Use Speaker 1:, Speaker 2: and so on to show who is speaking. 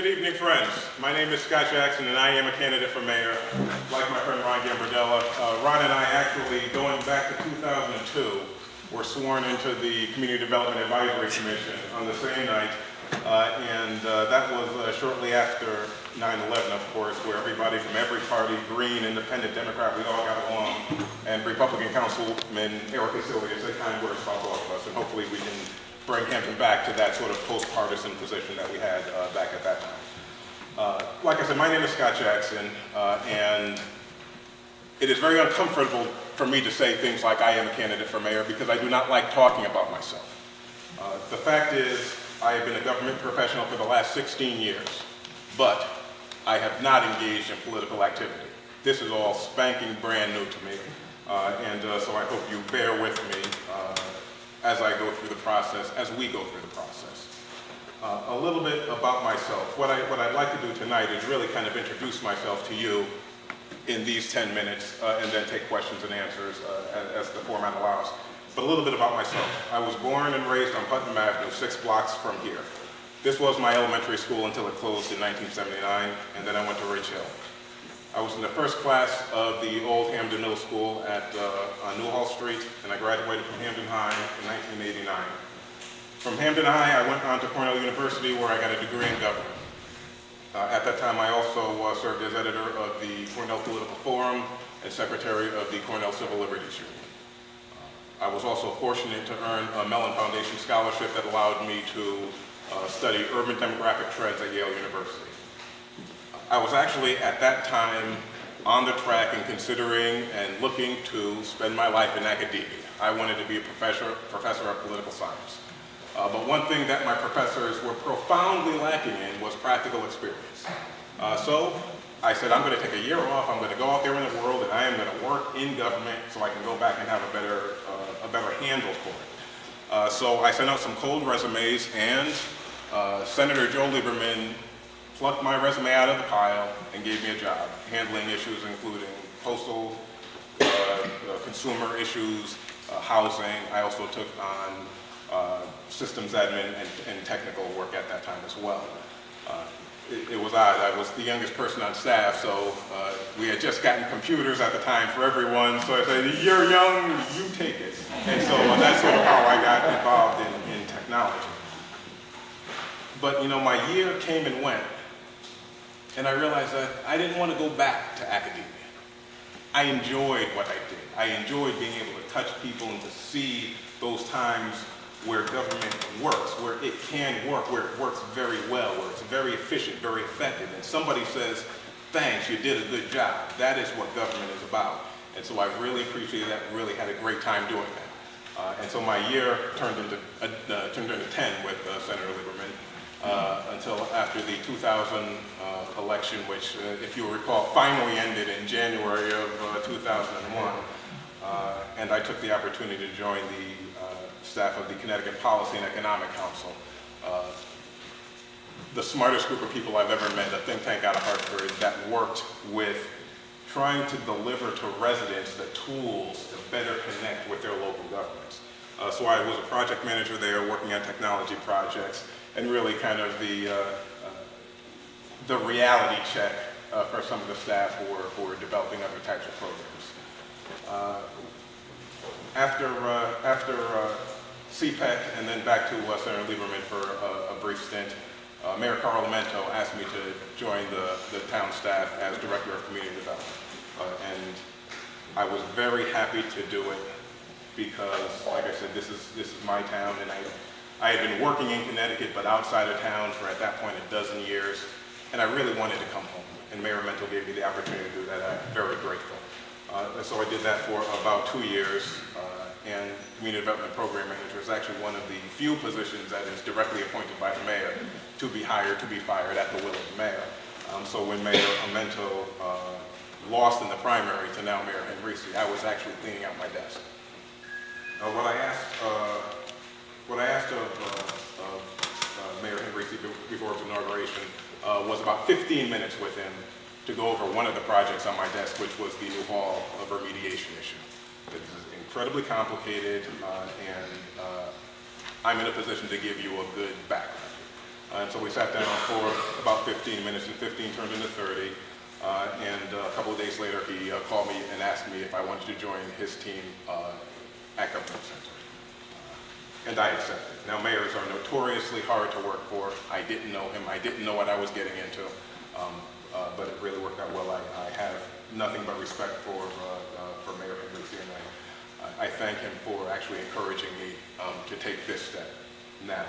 Speaker 1: Good evening, friends. My name is Scott Jackson, and I am a candidate for mayor. Like my friend Ron Gambardella, Ron and I actually, going back to 2002, were sworn into the Community Development Advisory Commission on the same night, and that was shortly after 9/11, of course, where everybody from every party, Green, Independent, Democrat, we all got along, and Republican Councilman Erica Silvia said kind words about all of us, and hopefully we can bring Hampton back to that sort of post-partisan position that we had back at that time. Like I said, my name is Scott Jackson, and it is very uncomfortable for me to say things like I am a candidate for mayor because I do not like talking about myself. The fact is, I have been a government professional for the last 16 years, but I have not engaged in political activity. This is all spanking brand new to me, and so I hope you bear with me as I go through the process, as we go through the process. A little bit about myself. What I'd like to do tonight is really kind of introduce myself to you in these 10 minutes and then take questions and answers as the format allows. But a little bit about myself. I was born and raised on Putnam Avenue, 6 blocks from here. This was my elementary school until it closed in 1979, and then I went to Ridge Hill. I was in the first class of the old Hamden Middle School on Newhall Street, and I graduated from Hamden High in 1989. From Hamden High, I went on to Cornell University, where I got a degree in government. At that time, I also served as editor of the Cornell Political Forum and secretary of the Cornell Civil Liberties Union. I was also fortunate to earn a Mellon Foundation scholarship that allowed me to study urban demographic trends at Yale University. I was actually at that time on the track and considering and looking to spend my life in academia. I wanted to be a professor of political science. But one thing that my professors were profoundly lacking in was practical experience. So I said, I'm going to take a year off, I'm going to go out there in the world, and I am going to work in government so I can go back and have a better handle for it. So I sent out some cold resumes, and Senator Joe Lieberman plucked my resume out of the pile and gave me a job, handling issues including postal, consumer issues, housing. I also took on systems admin and technical work at that time as well. It was odd. I was the youngest person on staff, so we had just gotten computers at the time for everyone, so I said, you're young, you take it. And so that's sort of how I got involved in technology. But you know, my year came and went, and I realized that I didn't want to go back to academia. I enjoyed what I did. I enjoyed being able to touch people and to see those times where government works, where it can work, where it works very well, where it's very efficient, very effective, and somebody says, thanks, you did a good job. That is what government is about. And so I really appreciated that, really had a great time doing that. And so my year turned into 10 with Senator Lieberman. Until after the 2000 election, which, if you recall, finally ended in January of 2001. And I took the opportunity to join the staff of the Connecticut Policy and Economic Council. The smartest group of people I've ever met, a think tank out of Hartford that worked with trying to deliver to residents the tools to better connect with their local governments. So I was a project manager there working on technology projects, and really kind of the reality check for some of the staff who were developing other types of programs. After CPEC and then back to Senator Lieberman for a brief stint, Mayor Carl Lamento asked me to join the town staff as Director of Community Development. And I was very happy to do it because, like I said, this is my town, and I had been working in Connecticut, but outside of town for, at that point, 12 years, and I really wanted to come home. And Mayor Lamento gave me the opportunity to do that. I'm very grateful. And so I did that for about 2 years, and Community Development Program Manager is actually one of the few positions that is directly appointed by the mayor to be hired, to be fired at the will of the mayor. So when Mayor Lamento lost in the primary to now Mayor Henrici, I was actually cleaning out my desk. What I asked of Mayor Henrici before his inauguration was about 15 minutes with him to go over one of the projects on my desk, which was the new hall of remediation issue. It's incredibly complicated, and I'm in a position to give you a good background. And so we sat down for about 15 minutes, and 15 turned into 30. And a couple of days later, he called me and asked me if I wanted to join his team at Government Center. And I accepted. Now, mayors are notoriously hard to work for. I didn't know him. I didn't know what I was getting into. But it really worked out well. I have nothing but respect for Mayor Henrici, and I thank him for actually encouraging me to take this step now.